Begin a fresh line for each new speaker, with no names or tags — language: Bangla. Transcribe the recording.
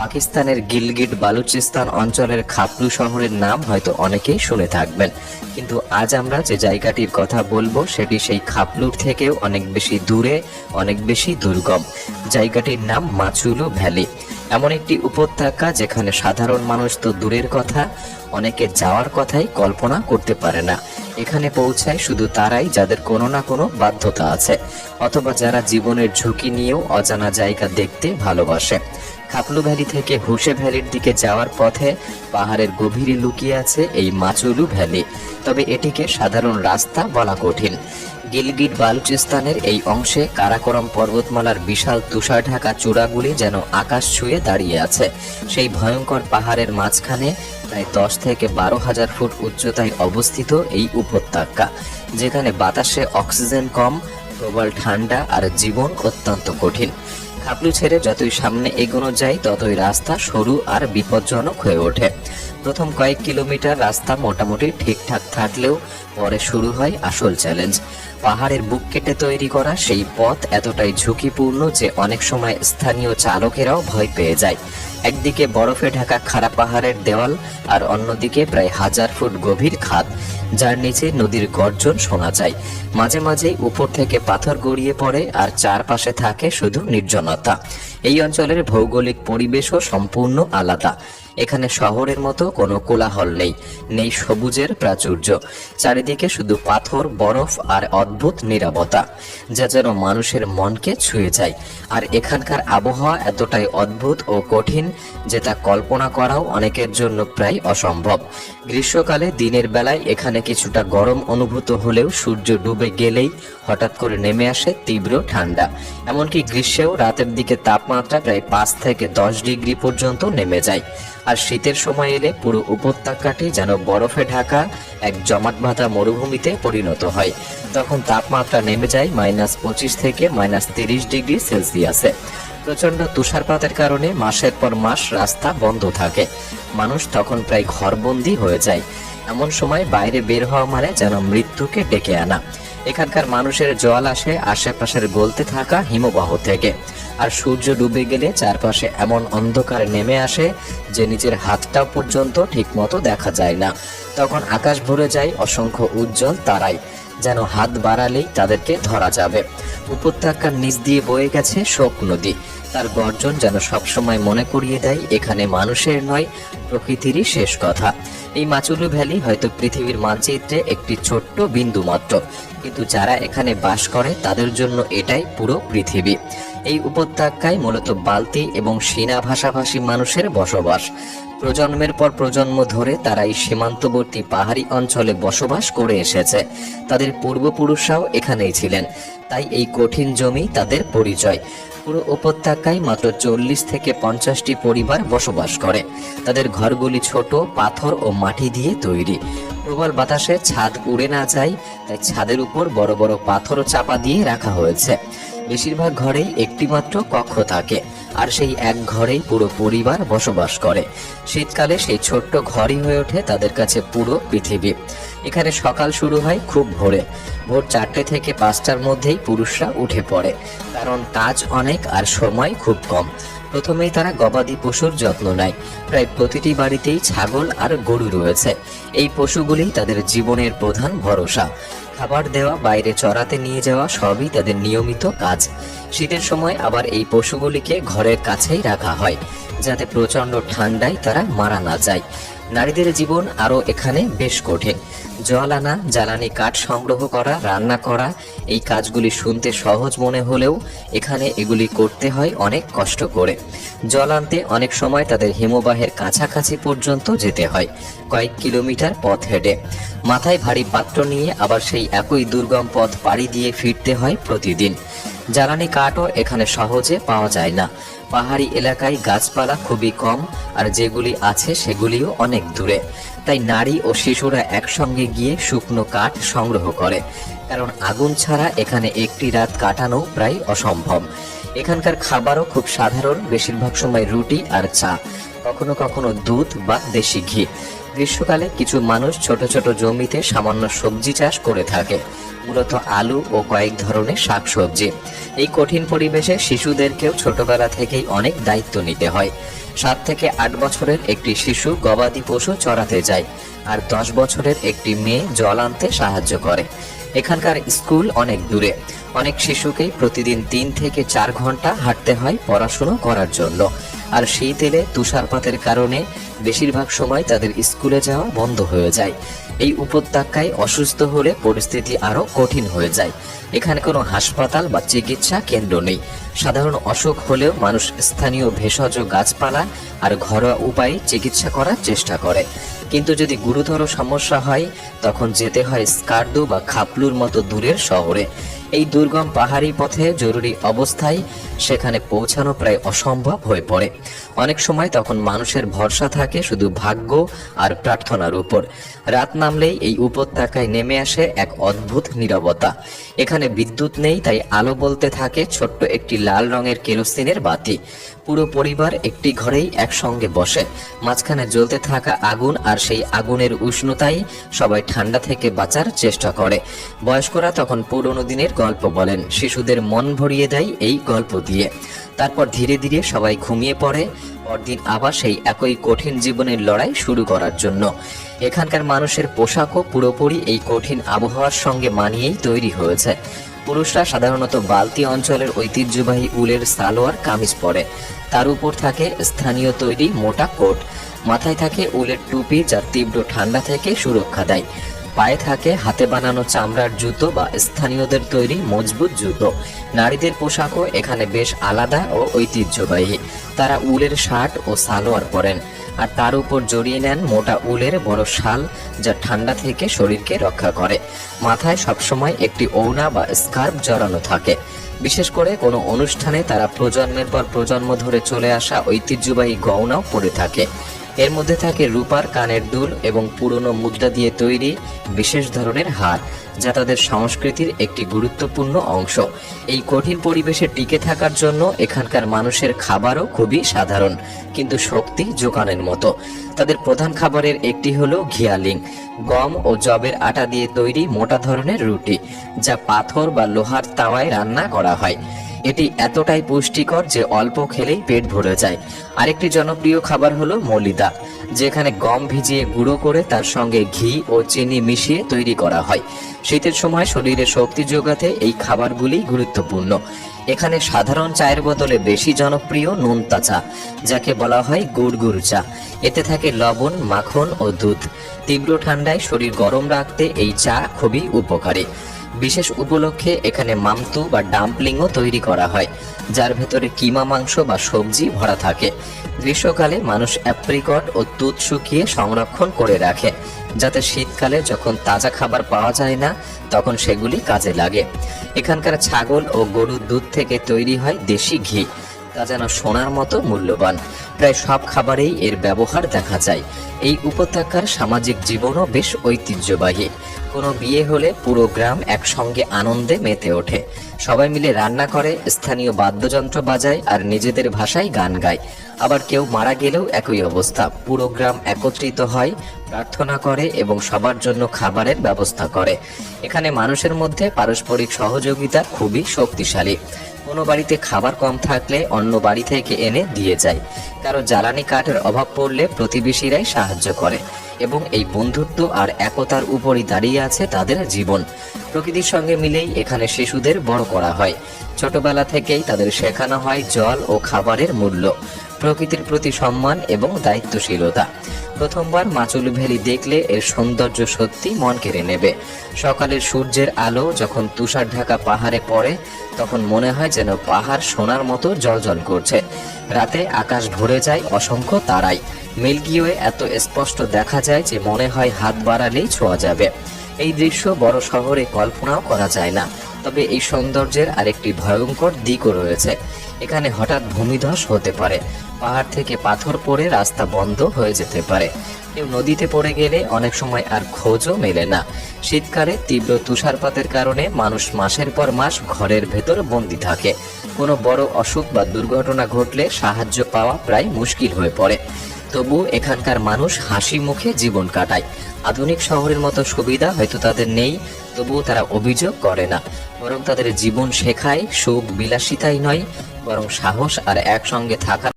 পাকিস্তানের গিলগিট বালুচিস্তান অঞ্চলের খাপলু শহরের নাম হয়তো অনেকেই শুনে থাকবেন, কিন্তু আজ আমরা যে জায়গাটির কথা বলবো সেটি সেই খাপলুর থেকেও অনেক বেশি দূরে, অনেক বেশি দুর্গম। জায়গাটির নাম মাচুলু ভ্যালি। এমন একটি উপত্যকা যেখানে সাধারণ মানুষ তো দূরের কথা, অনেকে যাওয়ার কথাই কল্পনা করতে পারে না। এখানে পৌঁছায় শুধু তারাই যাদের কোনো না কোনো বাধ্যতা আছে, অথবা যারা জীবনের ঝুঁকি নিয়েও অজানা জায়গা দেখতে ভালোবাসে। খাপলু ভ্যালি থেকে হুসে ভ্যালির দিকে যাওয়ার পথে পাহাড়ের গভীরে লুকিয়ে আছে এই মাচুলু ভ্যালি, তবে এটিকে সাধারণ রাস্তা বলা কঠিন। গিলগিট বালুচিস্তানের এই অংশে কারাকোরাম পর্বতমালার বিশাল তুষার ঢাকা চূড়াগুলি যেন আকাশ ছুঁয়ে দাঁড়িয়ে আছে। সেই ভয়ঙ্কর পাহাড়ের মাঝখানে প্রায় 10 থেকে 12,000 ফুট উচ্চতায় অবস্থিত এই উপত্যকা, যেখানে বাতাসে অক্সিজেন কম, প্রবল ঠান্ডা আর জীবন অত্যন্ত কঠিন। খাপলু ছেড়ে যতই সামনে এগোনো যায় ততই রাস্তা সরু আর বিপজ্জনক হয়ে ওঠে। প্রথম কয়েক কিলোমিটার রাস্তা মোটামুটি ঠিকঠাক থাকলেও পরে শুরু হয় আসল চ্যালেঞ্জ। পাহাড়ের বুক কেটে তৈরি করা সেই পথ এতটাই ঝুঁকিপূর্ণ যে অনেক সময় স্থানীয় চালকেরাও ভয় পেয়ে যায়। একদিকে বরফে ঢাকা খাড়া পাহাড়ের দেওয়াল, আর অন্যদিকে প্রায় 1000 ফুট গভীর খাদ, যার নিচে নদীর গর্জন শোনা যায়। মাঝে মাঝেই উপর থেকে পাথর গড়িয়ে পড়ে আর চারপাশে থাকে শুধু নির্জনতা। এই অঞ্চলের ভৌগোলিক পরিবেশও সম্পূর্ণ আলাদা। এখানে শহরের মতো কোনো কোলাহল নেই, নেই সবুজের প্রাচুর্য। চারিদিকে শুধু পাথর, বরফ আর অদ্ভুত নীরবতা, যা যেন মানুষের মনকে ছুঁয়ে যায়। আর এখানকার আবহাওয়া এতটাই অদ্ভুত ও কঠিন যে তা কল্পনা করাও অনেকের জন্য প্রায় অসম্ভব। গ্রীষ্মকালে দিনের বেলায় এখানে কিছুটা গরম অনুভূত হলেও সূর্য ডুবে গেলেই হঠাৎ করে নেমে আসে তীব্র ঠান্ডা। এমনকি গ্রীষ্মেও রাতের দিকে তাপমাত্রা প্রায় 5 থেকে 10 ডিগ্রি পর্যন্ত নেমে যায়। আর শীতের সময় এলে পুরো উপত্যকাটি যেন বরফে ঢাকা এক জমাট বাঁধা মরুভূমিতে পরিণত হয়। তখন তাপমাত্রা নেমে যায় -25 থেকে -30 ডিগ্রি সেলসিয়াসে। প্রচন্ড তুষারপাতের কারণে মাসের পর মাস রাস্তা বন্ধ থাকে। মানুষ তখন প্রায় ঘরবন্দি হয়ে যায়। এমন সময় বাইরে বের হওয়া মানে যেন মৃত্যুকে ডেকে আনা। এখানকার মানুষের জল আসে আশেপাশের গলতে থাকা হিমবাহ থেকে, আর সূর্য ডুবে গেলে চারপাশে এমন অন্ধকার নেমে আসে যে নিজের হাতটাও পর্যন্ত ঠিকমতো দেখা যায় না। তখন আকাশ ভরে যায় অসংখ্য উজ্জ্বল তারায়, যেন হাত বাড়ালেই তাদেরকে ধরা যাবে। উপত্যকার নিচ দিয়ে বয়ে গেছে শোক নদী, তার গর্জন যেন সবসময় মনে করিয়ে দেয় এখানে মানুষের নয়, প্রকৃতিরই শেষ কথা। এই মাচুলু ভ্যালি হয়তো পৃথিবীর মানচিত্রে একটি ছোট্ট বিন্দু মাত্র, কিন্তু যারা এখানে বাস করে তাদের জন্য এটাই পুরো পৃথিবী। এই উপত্যকায় মূলত বাল্তি এবং চীনা ভাষাভাষী মানুষের বসবাস। প্রজন্মের পর প্রজন্ম ধরে তারা এই সীমান্তবর্তী পাহাড়ি অঞ্চলে বসবাস করে এসেছে। তাদের পূর্বপুরুষরাও এখানেই ছিলেন, তাই এই কঠিন জমি তাদের পরিচয়। পুরো উপত্যকায় মাত্র 40 থেকে 50টি পরিবার বসবাস করে। তাদের ঘরগুলি ছোট, পাথর ও মাটি দিয়ে তৈরি। প্রবল বাতাসে ছাদ উড়ে না যায়, তাই ছাদের উপর বড় বড় পাথর চাপা দিয়ে রাখা হয়েছে। বেশিরভাগ ঘরেই একটি মাত্র কক্ষ থাকে, আর সেই এক ঘরেই পুরো পরিবার বসবাস করে। শীতকালে সেই ছোট্ট ঘরই হয়ে ওঠে তাদের কাছে পুরো পৃথিবী। এখানে সকাল শুরু হয় খুব ভোরে, ভোর 4টে থেকে 5টার মধ্যেই পুরুষরা উঠে পড়ে, কারণ কাজ অনেক আর সময় খুব কম। প্রথমেই তারা গবাদি পশুর যত্ন নেয়। প্রায় প্রতিটি বাড়িতেই ছাগল আর গরু রয়েছে। এই পশুগুলি তাদের জীবনের প্রধান ভরসা। খাবার দেওয়া, বাইরে চড়াতে নিয়ে যাওয়া সবই তাদের নিয়মিত কাজ। শীতের সময় আবার এই পশুগুলিকে ঘরের কাছেই রাখা হয়, যাতে প্রচন্ড ঠান্ডায় তারা মারা না যায়। নারীদের জীবন আরও এখানে বেশ কঠিন। জল আনা, জ্বালানি কাঠ সংগ্রহ করা, রান্না করা, এই কাজগুলি শুনতে সহজ মনে হলেও এখানে এগুলি করতে হয় অনেক কষ্ট করে। জল আনতে অনেক সময় তাদের হিমবাহের কাছাকাছি পর্যন্ত যেতে হয়, কয়েক কিলোমিটার পথ হেঁটে। মাথায় ভারী পাত্র নিয়ে আবার সেই একই দুর্গম পথ পাড়ি দিয়ে ফিরতে হয় প্রতিদিন। জ্বালানি কাঠও এখানে সহজে পাওয়া যায় না। পাহাড়ি এলাকায় গাছপালা খুবই কম, আর যেগুলি আছে সেগুলিও অনেক দূরে। তাই নারী ও শিশুরা একসঙ্গে গিয়ে শুকনো কাঠ সংগ্রহ করে, কারণ আগুন ছাড়া এখানে একটি রাত কাটানো প্রায় অসম্ভব। এখানকার খাবারও খুব সাধারণ, বেশিরভাগ সময় রুটি আর চা, কখনো কখনো দুধ বা দেশি ঘি। গ্রীষ্মকালে কিছু মানুষ ছোট ছোট জমিতে সামান্য সবজি চাষ করে থাকে, মূলত আলু ও কয়েক ধরনের শাকসবজি। এই কঠিন পরিবেশে শিশুদেরকেও ছোটবেলা থেকেই অনেক দায়িত্ব নিতে হয়। 7 থেকে 8 বছরের একটি শিশু গবাদি পশু চড়াতে যায়, আর 10 বছরের একটি মেয়ে জল আনতে সাহায্য করে। এখানকার স্কুল অনেক দূরে। অনেক শিশুকেই প্রতিদিন 3 থেকে 4 ঘন্টা হাঁটতে হয় পড়াশোনা করার জন্য। আর শীত এলে তুষারপাতের কারণে বেশিরভাগ সময় তাদের স্কুলে যাওয়া বন্ধ হয়ে যায়। এই উপত্যকায় অসুস্থ হলে পরিস্থিতি আরো কঠিন হয়ে যায়। এখানে কোনো হাসপাতাল বা চিকিৎসা কেন্দ্র নেই। সাধারণ অসুখ হলেও মানুষ স্থানীয় ভেষজ গাছপালা আর ঘরোয়া উপায়ে চিকিৎসা করার চেষ্টা করে। কিন্তু যদি গুরুতর সমস্যা হয় তখন যেতে হয় স্কার্দু বা খাপলুর মতো দূরের শহরে। এই দুর্গম পাহাড়ি পথে জরুরি অবস্থায় সেখানে পৌঁছানো প্রায় অসম্ভব হয়ে পড়ে। অনেক সময় তখন মানুষের ভরসা থাকে শুধু ভাগ্য আর প্রার্থনার উপর। রাত নামলেই এই উপত্যকায় নেমে আসে এক অদ্ভুত নীরবতা। এখানে বিদ্যুৎ নেই, তাই আলো বলতে থাকে ছোট্ট একটি লাল রঙের কেরোসিনের বাতি। পুরো পরিবার একটি ঘরেই একসঙ্গে বসে। মাঝখানে জ্বলতে থাকা আগুন, আর সেই আগুনের উষ্ণতায় সবাই ঠান্ডা থেকে বাঁচার চেষ্টা করে। বয়স্করা তখন পুরনো দিনের গল্প বলেন, শিশুদের মন ভরিয়ে দেয় এই গল্প দিয়ে। তারপর ধীরে ধীরে সবাই ঘুমিয়ে পড়ে, পরদিন আবার সেই একই কঠিন জীবনের লড়াই শুরু করার জন্য। এখানকার মানুষের পোশাকও পুরোপুরি এই কঠিন আবহাওয়ার সঙ্গে মানিয়েই তৈরি হয়েছে। পুরুষরা সাধারণত বালতি অঞ্চলের ঐতিহ্যবাহী উলের সালোয়ার কামিজ পরে, তার উপর থাকে স্থানীয় তৈরি মোটা কোট। মাথায় থাকে উলের টুপি, যা তীব্র ঠান্ডা থেকে সুরক্ষা দেয়। পায়ে থাকে হাতে বানানো চামড়ার জুতো বা স্থানীয়দের তৈরি মজবুত জুতো। নারীদের পোশাকও এখানে বেশ আলাদা ও ঐতিহ্যবাহী। তারা উলের শার্ট ও সালোয়ার পরেন, আর তার উপর জড়িয়ে নেন মোটা উলের বড় শাল, যা ঠান্ডা থেকে শরীরকে রক্ষা করে। মাথায় সবসময় একটি ওড়না বা স্কার্ফ জড়ানো থাকে। বিশেষ করে কোনো অনুষ্ঠানে তারা প্রজন্মের পর প্রজন্ম ধরে চলে আসা ঐতিহ্যবাহী গয়নাও পরে থাকে। এর মধ্যে থাকে রূপার কানের দুল এবং পুরনো মুদ্রা দিয়ে তৈরি বিশেষ ধরনের হার, যা তাদের সংস্কৃতির একটি গুরুত্বপূর্ণ অংশ। এই কঠিন পরিবেশে টিকে থাকার জন্য এখানকার মানুষের খাবারও খুবই সাধারণ, কিন্তু শক্তি জোগানের মতো। তাদের প্রধান খাবারের একটি হলো ঘিয়ালিং, গম ও যবের আটা দিয়ে তৈরি মোটা ধরনের রুটি, যা পাথর বা লোহার তাওয়ায় রান্না করা হয়। এটি এতটাই পুষ্টিকর যে অল্প খেলেই পেট ভরে যায়। আরেকটি জনপ্রিয় খাবার হলো মলিদা, যেখানে গম ভিজিয়ে গুঁড়ো করে তার সঙ্গে ঘি ও চিনি মিশিয়ে তৈরি করা হয়। শীতের সময় শরীরে শক্তি যোগাতে এই খাবারগুলি গুরুত্বপূর্ণ। এখানে সাধারণ চায়ের বদলে বেশি জনপ্রিয় নোনতা চা, যাকে বলা হয় গুড়গুড় চা। এতে থাকে লবণ, মাখন ও দুধ। তীব্র ঠান্ডায় শরীর গরম রাখতে এই চা খুবই উপকারী। বিশেষ উপলক্ষে এখানে মামতু বা ডাম্পলিংও তৈরি করা হয়, যার ভেতরে কিমা মাংস বা সবজি ভরা থাকে। গ্রীষ্মকালে মানুষ অ্যাপ্রিকট ও দুধ শুকিয়ে সংরক্ষণ করে রাখে, যাতে শীতকালে যখন তাজা খাবার পাওয়া যায় না তখন সেগুলি কাজে লাগে। এখানকার ছাগল ও গরুর দুধ থেকে তৈরি হয় দেশি ঘি, তা যেন সোনার মতো মূল্যবান। প্রায় সব খাবারেই এর ব্যবহার দেখা যায়। এই উপত্যকার সামাজিক জীবনও বেশ ঐতিহ্যবাহী। কোনো বিয়ে হলে পুরো গ্রাম একসঙ্গে আনন্দে মেতে ওঠে। সবাই মিলে রান্না করে, স্থানীয় বাদ্যযন্ত্র বাজায় আর নিজেদের ভাষায় গান গায়। আবার কেউ মারা গেলেও একই অবস্থা। পুরো গ্রাম একত্রিত হয়, প্রার্থনা করে এবং সবার জন্য খাবারের ব্যবস্থা করে। এখানে মানুষের মধ্যে পারস্পরিক সহযোগিতা খুবই শক্তিশালী। কোনো বাড়িতে খাবার কম থাকলে অন্য বাড়ি থেকে এনে দিয়ে যায়। কারো জ্বালানি কাঠের অভাব পড়লে প্রতিবেশীরাই সাহায্য করে, এবং এই বন্ধুত্ব আর একতার উপরই দাঁড়িয়ে আছে তাদের জীবন। প্রকৃতির সঙ্গে মিলেই এখানে শিশুদের বড় করা হয়। ছোটবেলা থেকেই তাদের শেখানো হয় জল ও খাবারের মূল্য, প্রকৃতির প্রতি সম্মান এবং দায়িত্বশীলতা। প্রথমবার মাচুল ভ্যালি দেখলে এর সৌন্দর্য সত্যি মন কেড়ে নেবে। সকালের সূর্যের আলো যখন তুষার ঢাকা পাহাড়ে পড়ে তখন মনে হয় যেন পাহাড় সোনার মতো জ্বলজ্বল করছে। রাতে আকাশ ভরে যায় অসংখ্য তারায়। মিল্কি ওয়ে এত স্পষ্ট দেখা যায় যে মনে হয় হাত বাড়ালেই ছোঁয়া যাবে। এই দৃশ্য বড় শহরে কল্পনাও করা যায় না। তবে এই সৌন্দর্যের আরেকটি ভয়ঙ্কর দিকও রয়েছে। এখানে হঠাৎ ভূমিধস হতে পারে, পাহাড় থেকে পাথর পড়ে রাস্তা বন্ধ হয়ে যেতে পারে। কেউ নদীতে পড়ে গেলে অনেক সময় আর খোঁজও মেলে না। শীতকালে তীব্র তুষারপাতের কারণে মানুষ মাসের পর মাস ঘরের ভেতর বন্দী থাকে। কোনো বড় অসুখ বা দুর্ঘটনা ঘটলে সাহায্য পাওয়া প্রায় মুশকিল হয়ে পড়ে। তবু এখানকার মানুষ হাসি মুখে জীবন কাটায়। আধুনিক শহরের মতো সুবিধা হয়তো তাদের নেই, তবুও তারা অভিযোগ করে না। বরং তাদের জীবন শেখায় সুখ বিলাসিতাই নয়, বরং সাহস আর একসঙ্গে থাকা।